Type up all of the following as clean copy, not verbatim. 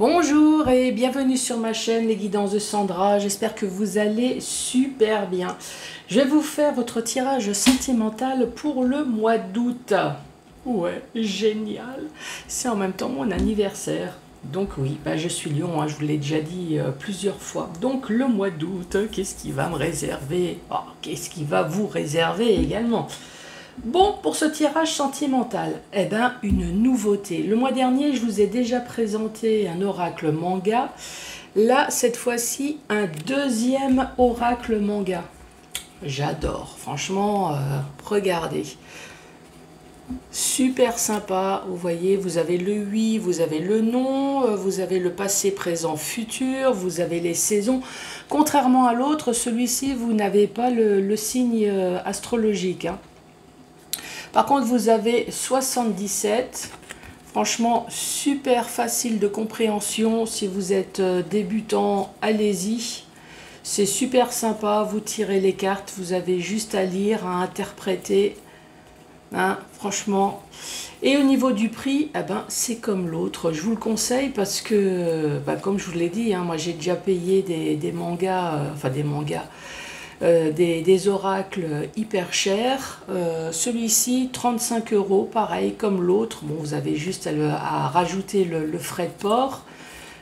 Bonjour et bienvenue sur ma chaîne Les Guidances de Sandra, j'espère que vous allez super bien. Je vais vous faire votre tirage sentimental pour le mois d'août. Ouais, génial. C'est en même temps mon anniversaire. Donc oui, je suis Lion, je vous l'ai déjà dit plusieurs fois. Donc le mois d'août, qu'est-ce qui va me réserver? Qu'est-ce qui va vous réserver également? Bon, pour ce tirage sentimental, une nouveauté. Le mois dernier, je vous ai déjà présenté un oracle manga. Là, cette fois-ci, un deuxième oracle manga. J'adore, franchement, regardez. Super sympa, vous voyez, vous avez le oui, vous avez le non, vous avez le passé, présent, futur, vous avez les saisons. Contrairement à l'autre, celui-ci, vous n'avez pas le signe astrologique, hein. Par contre, vous avez 77. Franchement, super facile de compréhension. Si vous êtes débutant, allez-y. C'est super sympa. Vous tirez les cartes. Vous avez juste à lire, à interpréter. Hein, franchement. Et au niveau du prix, c'est comme l'autre. Je vous le conseille parce que, comme je vous l'ai dit, moi j'ai déjà payé des mangas, des oracles hyper chers. Celui-ci 35 €, pareil comme l'autre. Bon, vous avez juste à rajouter le frais de port,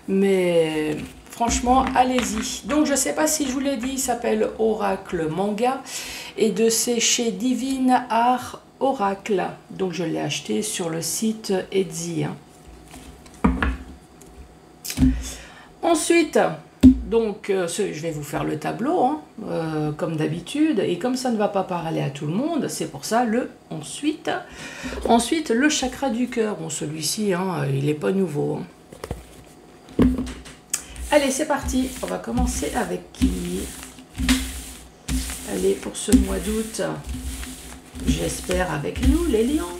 mais franchement allez-y. Donc je sais pas si je vous l'ai dit, il s'appelle Oracle Manga et c'est chez Divine Art Oracle. Donc je l'ai acheté sur le site Etsy, hein. Ensuite, donc, je vais vous faire le tableau, hein, comme d'habitude. Et comme ça ne va pas parler à tout le monde, c'est pour ça le ensuite. Ensuite, le chakra du cœur. Bon, celui-ci, il n'est pas nouveau, hein. Allez, c'est parti. On va commencer avec qui? Allez, pour ce mois d'août, j'espère avec nous, les lions.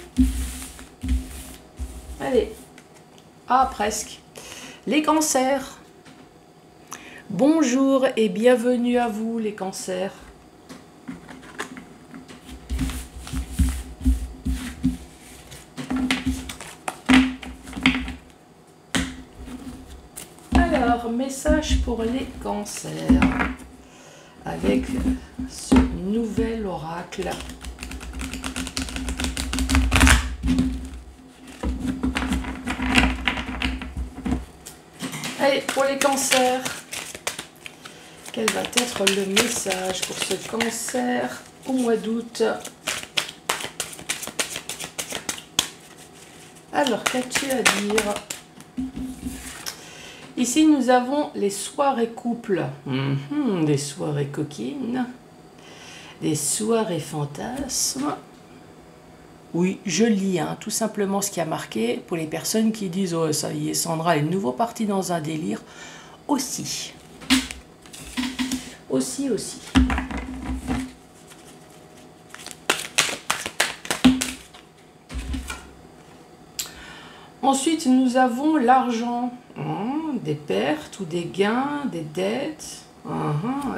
Allez. Ah, presque. Les cancers. Bonjour et bienvenue à vous les cancers. Alors, message pour les cancers avec ce nouvel oracle. Allez, pour les cancers. Quel va être le message pour ce cancer au mois d'août? Alors, qu'as-tu à dire? Ici, nous avons les soirées couples, des soirées coquines, des soirées fantasmes. Oui, je lis tout simplement ce qui a marqué pour les personnes qui disent « Oh, ça y est, Sandra est de nouveau partie dans un délire » aussi. Aussi. Ensuite, nous avons l'argent. Des pertes ou des gains, des dettes.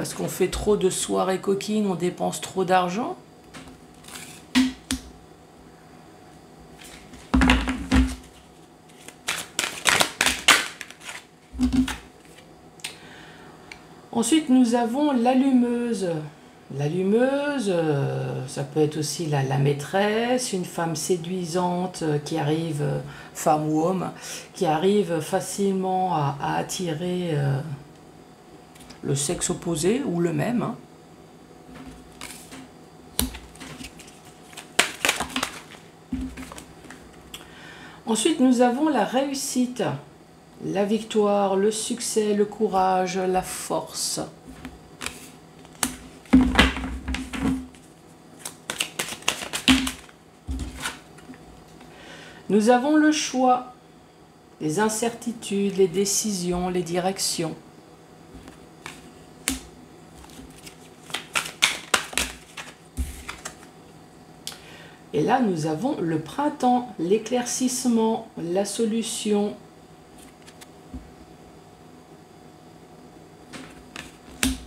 Est-ce qu'on fait trop de soirées coquines, on dépense trop d'argent? Ensuite, nous avons l'allumeuse. L'allumeuse, ça peut être aussi la maîtresse, une femme séduisante qui arrive, femme ou homme, qui arrive facilement à attirer le sexe opposé ou le même, hein. Ensuite, nous avons la réussite. La victoire, le succès, le courage, la force. Nous avons le choix, les incertitudes, les décisions, les directions. Et là, nous avons le printemps, l'éclaircissement, la solution.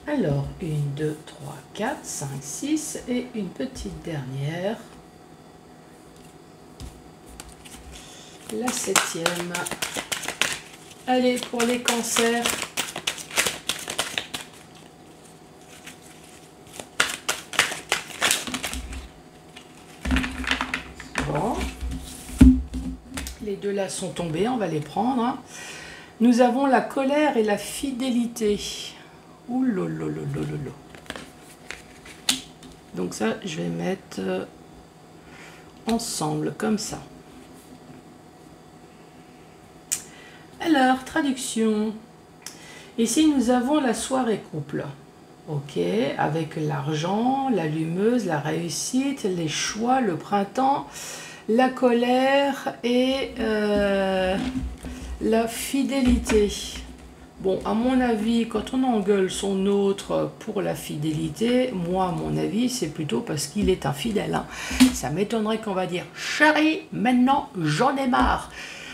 Alors, 1, 2, 3, 4, 5, 6 et une petite dernière. La 7e. Allez, pour les cancers. Bon. Les deux là sont tombés, on va les prendre. Hein. Nous avons la colère et la fidélité. Ouh là là là là là. Donc ça, je vais mettre ensemble, comme ça. Alors, traduction. Ici, nous avons la soirée couple. Ok, avec l'argent, l'allumeuse, la réussite, les choix, le printemps, la colère et la fidélité. Bon, à mon avis, quand on engueule son autre pour la fidélité, moi, à mon avis, c'est plutôt parce qu'il est infidèle. Hein. Ça m'étonnerait qu'on va dire « Chérie, maintenant, j'en ai marre.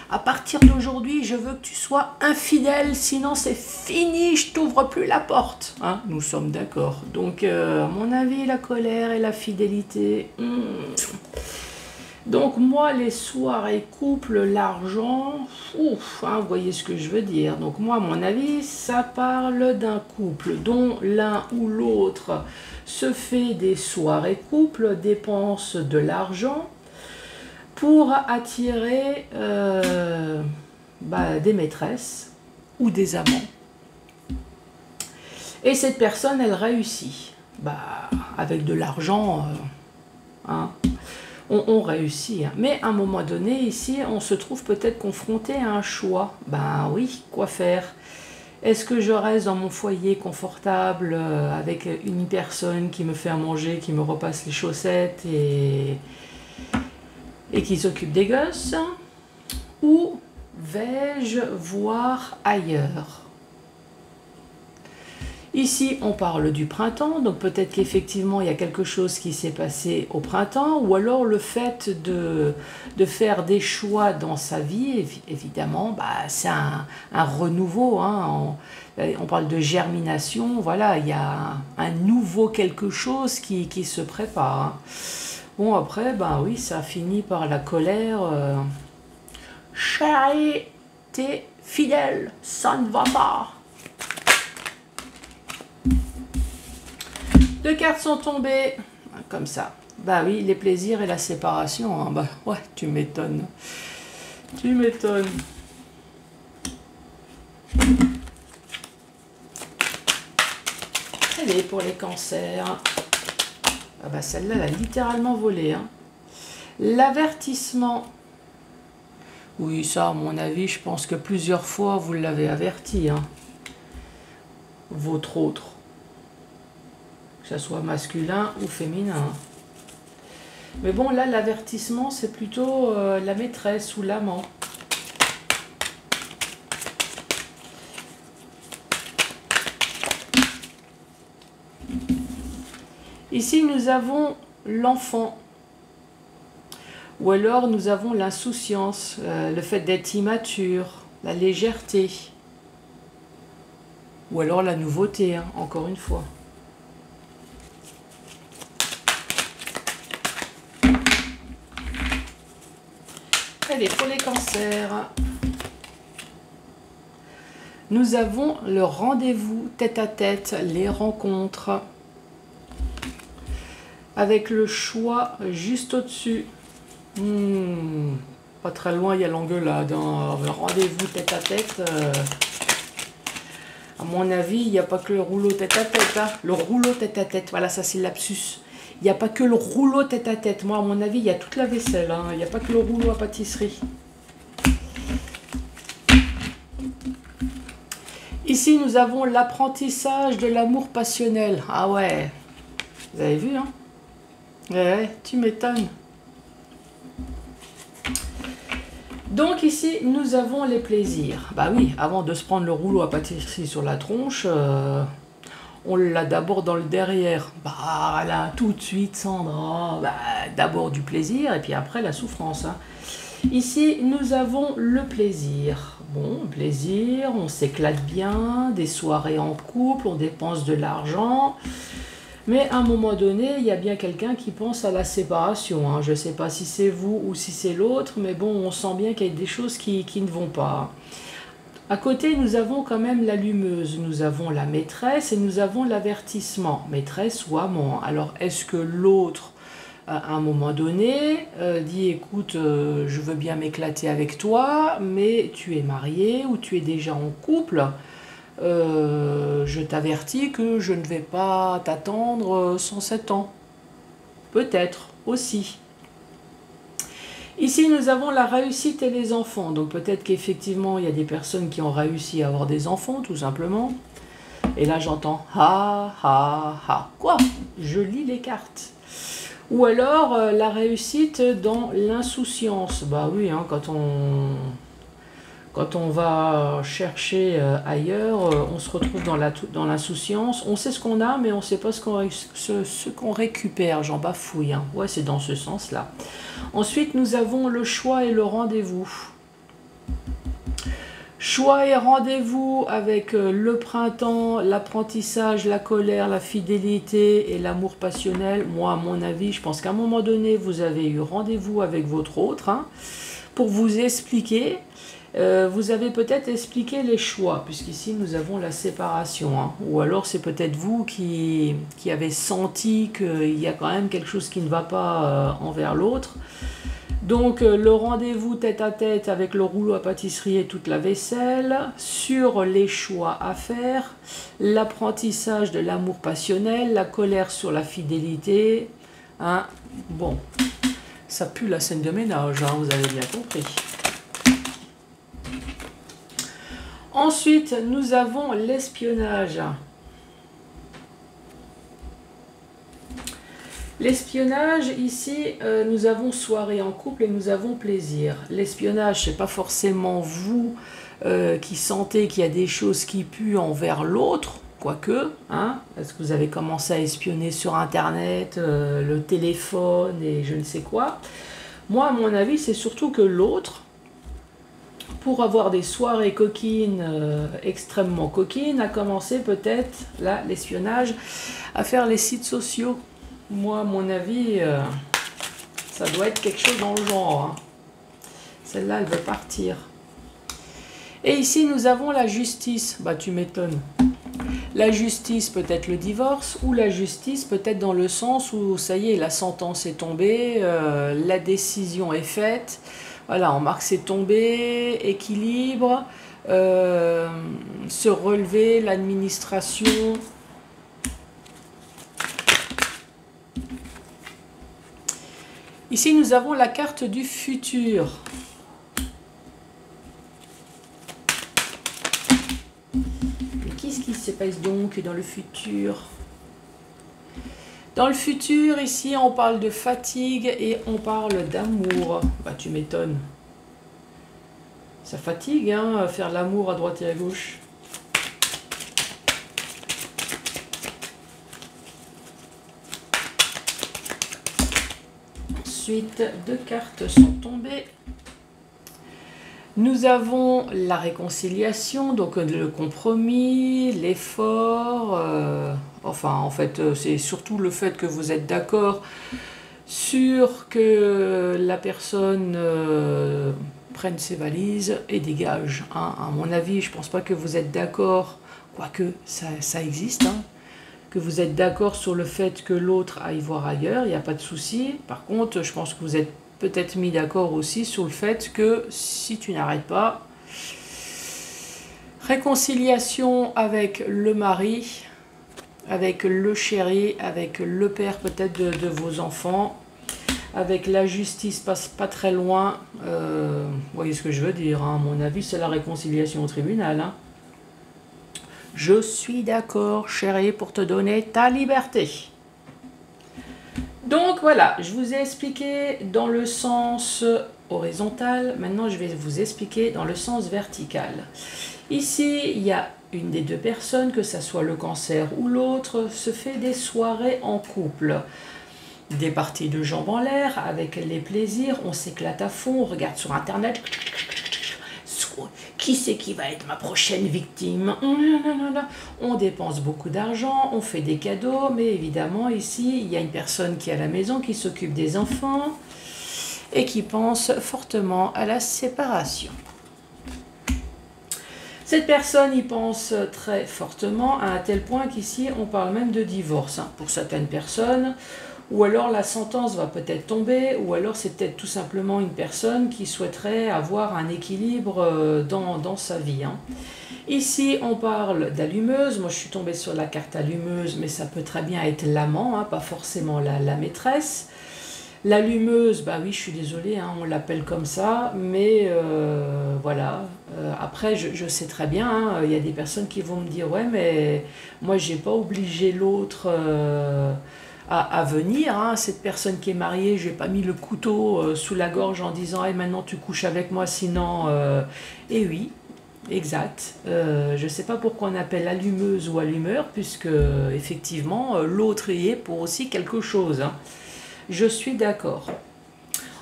À partir d'aujourd'hui, je veux que tu sois infidèle, sinon c'est fini, je t'ouvre plus la porte. Hein » Nous sommes d'accord. Donc, à mon avis, la colère et la fidélité... Donc moi, les soirées couple, l'argent, ouf, hein, vous voyez ce que je veux dire. Donc moi, à mon avis, ça parle d'un couple dont l'un ou l'autre se fait des soirées couple, dépense de l'argent pour attirer des maîtresses ou des amants. Et cette personne, elle réussit. Avec de l'argent, on réussit. Hein. Mais à un moment donné, ici, on se trouve peut-être confronté à un choix. Ben oui, quoi faire? Est-ce que je reste dans mon foyer confortable avec une personne qui me fait à manger, qui me repasse les chaussettes et qui s'occupe des gosses? Ou vais-je voir ailleurs? Ici, on parle du printemps, donc peut-être qu'effectivement, il y a quelque chose qui s'est passé au printemps, ou alors le fait de faire des choix dans sa vie, évidemment, c'est un renouveau. Hein, on parle de germination, voilà, il y a un nouveau quelque chose qui se prépare. Hein. Bon, après, oui, ça finit par la colère. Chérie, t'es fidèle, ça ne va pas. Deux cartes sont tombées, comme ça. Bah oui, les plaisirs et la séparation. Hein. Ouais, tu m'étonnes. Tu m'étonnes. Allez, pour les cancers. Celle-là, elle a littéralement volé. Hein. L'avertissement. Oui, ça, à mon avis, je pense que plusieurs fois, vous l'avez averti. Hein. Votre autre. Que ce soit masculin ou féminin. Mais bon, là, l'avertissement, c'est plutôt la maîtresse ou l'amant. Ici, nous avons l'enfant. Ou alors, nous avons l'insouciance, le fait d'être immature, la légèreté. Ou alors la nouveauté, hein, encore une fois. Allez, pour les cancers, nous avons le rendez-vous tête-à-tête, les rencontres, avec le choix juste au-dessus. Pas très loin, il y a l'engueulade. Hein. Le rendez-vous tête-à-tête, à mon avis, il n'y a pas que le rouleau tête-à-tête. Hein. Le rouleau tête-à-tête, voilà, ça c'est le lapsus. Il n'y a pas que le rouleau tête-à-tête. Moi, à mon avis, il y a toute la vaisselle. Hein. Il n'y a pas que le rouleau à pâtisserie. Ici, nous avons l'apprentissage de l'amour passionnel. Ah ouais, vous avez vu, hein? Ouais, tu m'étonnes. Donc ici, nous avons les plaisirs. Bah oui, avant de se prendre le rouleau à pâtisserie sur la tronche... on l'a d'abord dans le derrière. Là, tout de suite, Sandra. D'abord du plaisir et puis après la souffrance. Hein. Ici, nous avons le plaisir. Bon, plaisir, on s'éclate bien, des soirées en couple, on dépense de l'argent. Mais à un moment donné, il y a bien quelqu'un qui pense à la séparation. Hein. Je ne sais pas si c'est vous ou si c'est l'autre, mais bon, on sent bien qu'il y a des choses qui ne vont pas. À côté, nous avons quand même l'allumeuse, nous avons la maîtresse et nous avons l'avertissement, maîtresse ou amant. Alors, est-ce que l'autre, à un moment donné, dit, écoute, je veux bien m'éclater avec toi, mais tu es marié ou tu es déjà en couple, je t'avertis que je ne vais pas t'attendre 107 ans. Peut-être aussi. Ici, nous avons la réussite et les enfants. Donc peut-être qu'effectivement, il y a des personnes qui ont réussi à avoir des enfants, tout simplement. Et là, j'entends « ha, ha, ha ». Quoi? Je lis les cartes. Ou alors, la réussite dans l'insouciance. Bah oui, hein, quand on va chercher ailleurs, on se retrouve dans l'insouciance. On sait ce qu'on a, mais on ne sait pas ce qu'on récupère. J'en bafouille. Hein. Ouais, c'est dans ce sens-là. Ensuite, nous avons le choix et le rendez-vous. Choix et rendez-vous avec le printemps, l'apprentissage, la colère, la fidélité et l'amour passionnel. Moi, à mon avis, je pense qu'à un moment donné, vous avez eu rendez-vous avec votre autre hein, pour vous expliquer. Vous avez peut-être expliqué les choix, puisqu'ici nous avons la séparation. Hein. Ou alors c'est peut-être vous qui avez senti qu'il y a quand même quelque chose qui ne va pas envers l'autre. Donc le rendez-vous tête-à-tête avec le rouleau à pâtisserie et toute la vaisselle, sur les choix à faire, l'apprentissage de l'amour passionnel, la colère sur la fidélité. Hein. Bon, ça pue la scène de ménage, hein, vous avez bien compris. Ensuite, nous avons l'espionnage. L'espionnage, ici, nous avons soirée en couple et nous avons plaisir. L'espionnage, c'est pas forcément vous qui sentez qu'il y a des choses qui puent envers l'autre, quoique, hein, parce que vous avez commencé à espionner sur Internet, le téléphone et je ne sais quoi. Moi, à mon avis, c'est surtout que l'autre, pour avoir des soirées coquines, extrêmement coquines, a commencé peut-être, là, l'espionnage, à faire les sites sociaux. Moi, à mon avis, ça doit être quelque chose dans le genre. Hein. Celle-là, elle veut partir. Et ici, nous avons la justice. Bah, tu m'étonnes. La justice, peut-être le divorce, ou la justice, peut-être dans le sens où, ça y est, la sentence est tombée, la décision est faite. Voilà, on marque c'est tombé, équilibre, se relever, l'administration. Ici, nous avons la carte du futur. Mais qu'est-ce qui se passe donc dans le futur? Dans le futur, ici, on parle de fatigue et on parle d'amour. Bah, tu m'étonnes. Ça fatigue, hein, faire l'amour à droite et à gauche. Ensuite, deux cartes sont tombées. Nous avons la réconciliation, donc le compromis, l'effort. Enfin, en fait, c'est surtout le fait que vous êtes d'accord sur que la personne prenne ses valises et dégage. Hein. À mon avis, je ne pense pas que vous êtes d'accord, quoique ça existe, hein, que vous êtes d'accord sur le fait que l'autre aille voir ailleurs, il n'y a pas de souci. Par contre, je pense que vous êtes peut-être mis d'accord aussi sur le fait que si tu n'arrêtes pas, réconciliation avec le mari, avec le chéri, avec le père peut-être de vos enfants, avec la justice passe pas très loin. Vous voyez ce que je veux dire, hein, à mon avis, c'est la réconciliation au tribunal. Hein. Je suis d'accord, chéri, pour te donner ta liberté. Donc voilà, je vous ai expliqué dans le sens horizontal. Maintenant, je vais vous expliquer dans le sens vertical. Ici, il y a une des deux personnes, que ce soit le cancer ou l'autre, se fait des soirées en couple. Des parties de jambes en l'air, avec les plaisirs, on s'éclate à fond, on regarde sur Internet. Qui c'est qui va être ma prochaine victime? On dépense beaucoup d'argent, on fait des cadeaux, mais évidemment ici, il y a une personne qui est à la maison, qui s'occupe des enfants et qui pense fortement à la séparation. Cette personne y pense très fortement, à un tel point qu'ici on parle même de divorce hein, pour certaines personnes, ou alors la sentence va peut-être tomber, ou alors c'est peut-être tout simplement une personne qui souhaiterait avoir un équilibre dans sa vie. Hein. Ici on parle d'allumeuse, moi je suis tombée sur la carte allumeuse, mais ça peut très bien être l'amant, hein, pas forcément la maîtresse. L'allumeuse, bah oui, je suis désolée, hein, on l'appelle comme ça, mais voilà. Après, je sais très bien, hein, il y a des personnes qui vont me dire, ouais, mais moi, j'ai pas obligé l'autre à venir. Hein. Cette personne qui est mariée, j'ai pas mis le couteau sous la gorge en disant, hey, maintenant tu couches avec moi, sinon. Et oui. Exact. Je ne sais pas pourquoi on appelle allumeuse ou allumeur, puisque effectivement, l'autre y est pour aussi quelque chose. Hein. Je suis d'accord.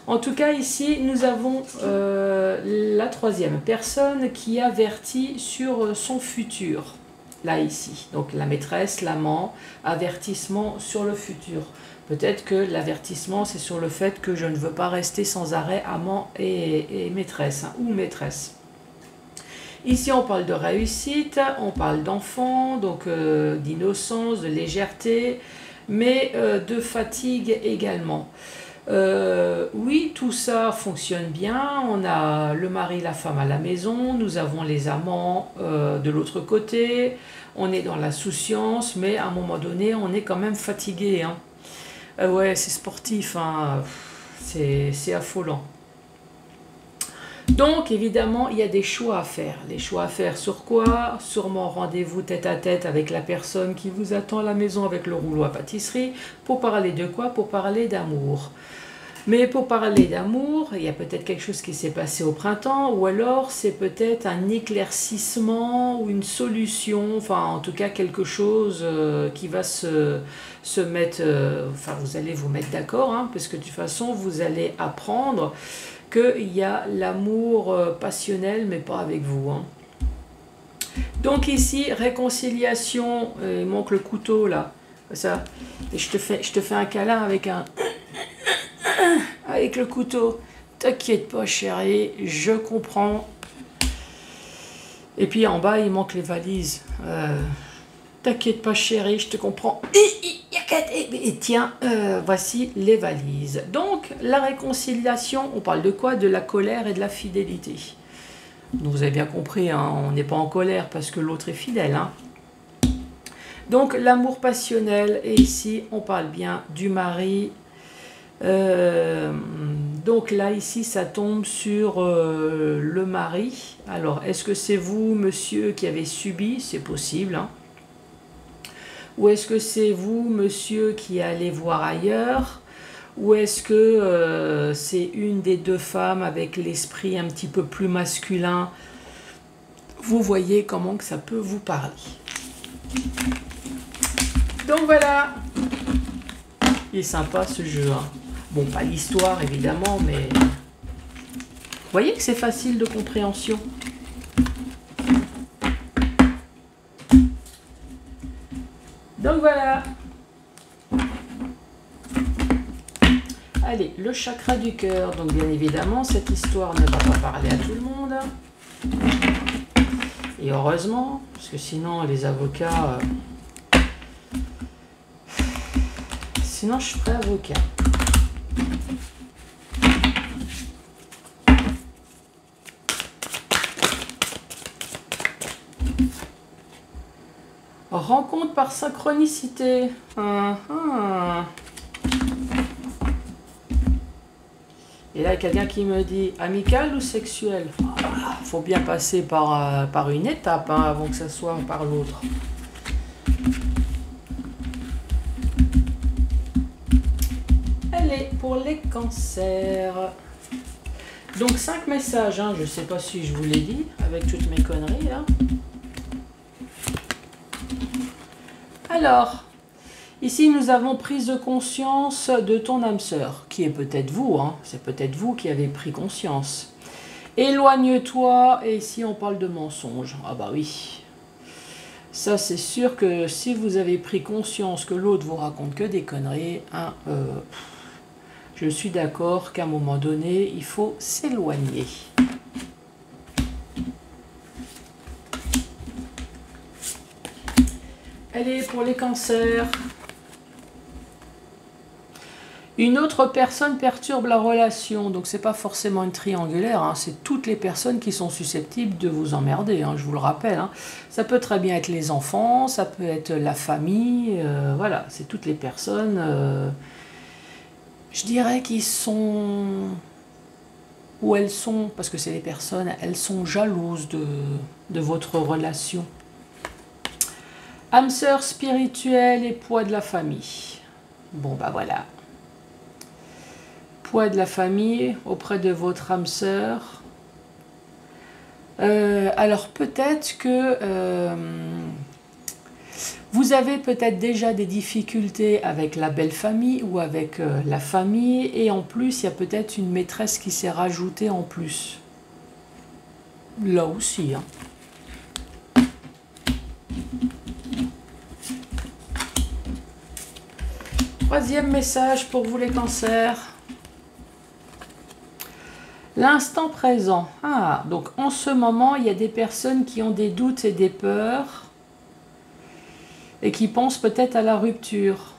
En tout cas, ici, nous avons la troisième personne qui avertit sur son futur. Là, ici. Donc, la maîtresse, l'amant, avertissement sur le futur. Peut-être que l'avertissement, c'est sur le fait que je ne veux pas rester sans arrêt amant et maîtresse, hein, ou maîtresse. Ici, on parle de réussite, on parle d'enfant, donc d'innocence, de légèreté, mais de fatigue également. Oui, tout ça fonctionne bien. On a le mari, la femme à la maison, nous avons les amants de l'autre côté, on est dans la souciance, mais à un moment donné, on est quand même fatigué. Hein. Ouais, c'est sportif, hein. C'est affolant. Donc, évidemment, il y a des choix à faire. Les choix à faire sur quoi? Sûrement rendez-vous tête à tête avec la personne qui vous attend à la maison avec le rouleau à pâtisserie. Pour parler de quoi? Pour parler d'amour. Mais pour parler d'amour, il y a peut-être quelque chose qui s'est passé au printemps, ou alors c'est peut-être un éclaircissement ou une solution, enfin en tout cas quelque chose qui va se mettre, enfin vous allez vous mettre d'accord, hein, parce que de toute façon vous allez apprendre qu'il y a l'amour passionnel, mais pas avec vous. Hein. Donc ici, réconciliation, il manque le couteau là, ça. Et je te fais un câlin avec avec le couteau. T'inquiète pas chérie, je comprends. Et puis en bas, il manque les valises. T'inquiète pas chérie, je te comprends. Et tiens, voici les valises. Donc, la réconciliation, on parle de quoi? De la colère et de la fidélité. Donc, vous avez bien compris, hein, on n'est pas en colère parce que l'autre est fidèle. Hein. Donc, l'amour passionnel, et ici, on parle bien du mari. Donc là, ici, ça tombe sur le mari. Alors, est-ce que c'est vous, monsieur, qui avez subi? C'est possible, hein. Ou est-ce que c'est vous, monsieur, qui allez voir ailleurs? Ou est-ce que c'est une des deux femmes avec l'esprit un petit peu plus masculin? Vous voyez comment que ça peut vous parler. Donc voilà. Il est sympa ce jeu. Hein. Bon, pas l'histoire évidemment, mais... Vous voyez que c'est facile de compréhension. Donc voilà. Allez, le chakra du cœur. Donc bien évidemment, cette histoire ne va pas parler à tout le monde. Et heureusement, parce que sinon les avocats... Sinon je serais avocat. Rencontre par synchronicité. Et là, quelqu'un qui me dit amical ou sexuel. Il faut bien passer par une étape hein, avant que ça soit par l'autre. Allez, pour les cancers. Donc 5 messages, hein, je ne sais pas si je vous l'ai dit, avec toutes mes conneries là. Alors, ici nous avons prise de conscience de ton âme sœur, qui est peut-être vous, hein, c'est peut-être vous qui avez pris conscience. Éloigne-toi, et ici on parle de mensonge. Ah bah oui, ça c'est sûr que si vous avez pris conscience que l'autre vous raconte que des conneries, hein, je suis d'accord qu'à un moment donné, il faut s'éloigner. Allez, pour les cancers. Une autre personne perturbe la relation. Donc, c'est pas forcément une triangulaire. Hein, c'est toutes les personnes qui sont susceptibles de vous emmerder. Hein, je vous le rappelle. Hein. Ça peut très bien être les enfants. Ça peut être la famille. Voilà, c'est toutes les personnes. Je dirais qu'ils sont... Ou elles sont... Parce que c'est les personnes. Elles sont jalouses de votre relation. Âme sœur spirituelle et poids de la famille. Bon, bah voilà. Poids de la famille auprès de votre âme sœur. Alors peut-être que vous avez peut-être déjà des difficultés avec la belle famille ou avec la famille. Et en plus, il y a peut-être une maîtresse qui s'est rajoutée en plus. Là aussi, hein. Troisième message pour vous les cancers. L'instant présent. Ah, donc en ce moment, il y a des personnes qui ont des doutes et des peurs et qui pensent peut-être à la rupture.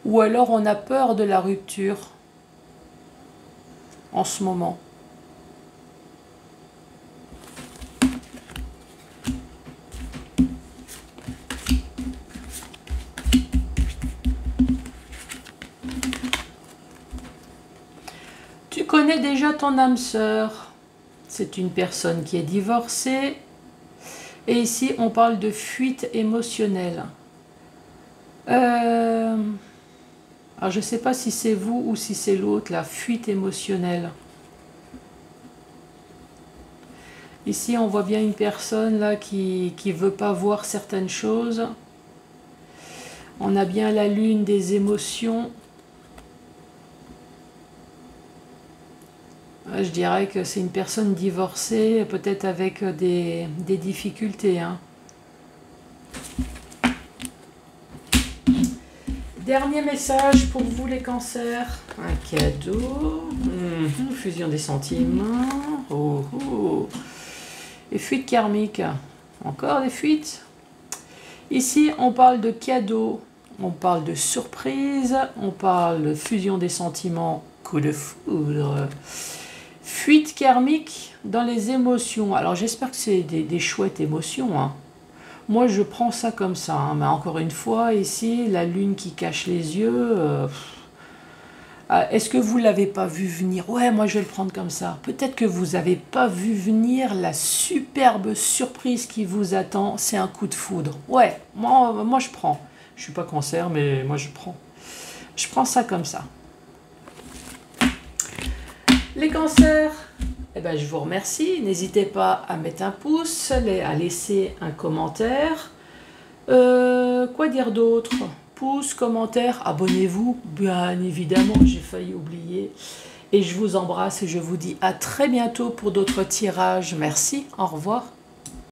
Ou alors on a peur de la rupture en ce moment. Tu connais déjà ton âme sœur. C'est une personne qui est divorcée. Et ici, on parle de fuite émotionnelle. Alors, je ne sais pas si c'est vous ou si c'est l'autre, la fuite émotionnelle. Ici, on voit bien une personne là qui ne veut pas voir certaines choses. On a bien la lune des émotions. Je dirais que c'est une personne divorcée, peut-être avec des difficultés. Hein. Dernier message pour vous les cancers. Un cadeau. Fusion des sentiments. Oh, oh. Et fuite karmique. Encore des fuites. Ici, on parle de cadeau. On parle de surprise. On parle de fusion des sentiments. Coup de foudre. Fuite karmique dans les émotions. Alors j'espère que c'est des chouettes émotions. Hein. Moi je prends ça comme ça. Hein. Mais encore une fois, ici, la lune qui cache les yeux. Est-ce que vous ne l'avez pas vu venir? Ouais, moi je vais le prendre comme ça. Peut-être que vous n'avez pas vu venir la superbe surprise qui vous attend. C'est un coup de foudre. Ouais, moi je prends. Je ne suis pas cancer, mais moi je prends. Je prends ça comme ça. Les cancers, eh ben, je vous remercie. N'hésitez pas à mettre un pouce, à laisser un commentaire. Quoi dire d'autre? Pouce, commentaire, abonnez-vous, bien évidemment, j'ai failli oublier. Et je vous embrasse et je vous dis à très bientôt pour d'autres tirages. Merci, au revoir.